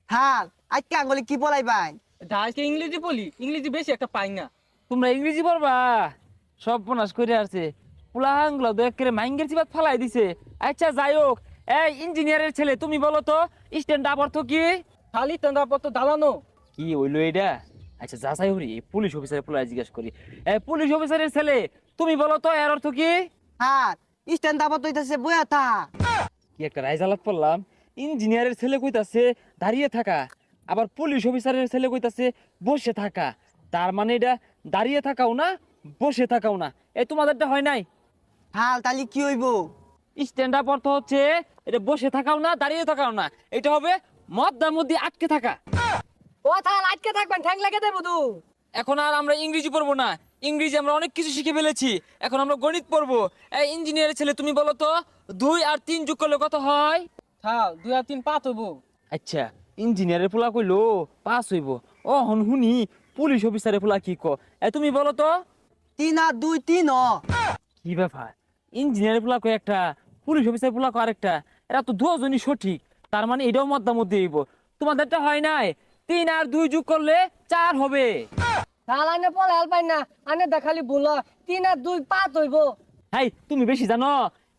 হ্যাঁ আজকে আঙ্গুলি কি বলাই ভাই? আজকে ইংরেজি বলি, ইংরেজি বেশি একটা পাই না। তোমরা ইংরেজি পড়বা? সব বনাস করে আসছে পুলাহাংগুলো দয়া করে মাইঙ্গের চিবাত ফালাই দিছে। আচ্ছা যাই হোক, এই ইঞ্জিনিয়ারের ছেলে তুমি বলো তো স্ট্যান্ড আপ অর্থ কি? খালি তেন্দ্রাপত্র দালানো। কি হইলো এটা? আচ্ছা যাচাই করি, পুলিশ অফিসারের পোলায় জিজ্ঞাসা করি। পুলিশ অফিসারের ছেলে তুমি বলো তো এর অর্থ কি? হ্যাঁ স্ট্যান্ড আপ হইতাছে বইয়া থা। কি একটা রাইজালাত পড়লাম। ইঞ্জিনিয়ারের ছেলে কইতাছে দাঁড়িয়ে থাকা, আবার পুলিশ অফিসারের ছেলে কইতাছে বসে থাকা। তার মানে এটা দাঁড়িয়ে থাকাও না, বসে থাকাও না। তোমাদেরটা হয় নাই? হ্যাঁ তাহলে কি হইব? স্ট্যান্ড আপ অর্থ হচ্ছে এটা বসে থাকাও না, দাঁড়িয়ে থাকাও না, এটা হবে মদ্দার মধ্যে আটকে থাকা। ও তাহলে আটকে থাকবেন, ঠ্যাং লেগে দেবো তো। এখন আর আমরা ইংরেজি পড়বো না, ইংরেজি আমরা অনেক কিছু শিখে ফেলেছি। এখন আমরা গণিত পড়বো। ইঞ্জিনিয়ারের ছেলে তুমি বলো তো 2 আর 3 যোগ করলে কত হয়? হ্যাঁ 2 আর 3 5 হইব। আচ্ছা ইঞ্জিনিয়ারের পোলা কইলো 5 হইব। ও হন হুনি পুলিশ অফিসারের পোলা কি তুমি বলো তো 3 আর 2 3 কি ব্যাপার? ইঞ্জিনিয়ারের পোলা কয় একটা, পুলিশ অফিসারের পোলা কয় আরেকটা। এরা তো দুজনই সঠিক, তার মানে এটাও মধ্যে মধ্যে হইব। তোমাদেরটা হয় নাই? 3 আর 2 যোগ করলে 4 হবে। তাহলে আনে পলে হেল পাই না, আনে দেখালি ভুল 3 আর 2 5 হইব। হাই তুমি বেশি জানো।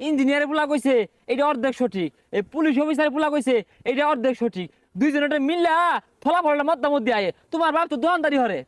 ইঞ্জিনিয়ারের পোলা কইছে এটা অর্ধেক সঠিক, এই পুলিশ অফিসারের পোলা কইছে এটা অর্ধেক সঠিক। দুইজনের মিললা ফলাফলটা মধ্যে মধ্যে আয়ে। তোমার বাপ তো দোকানদারি হরে।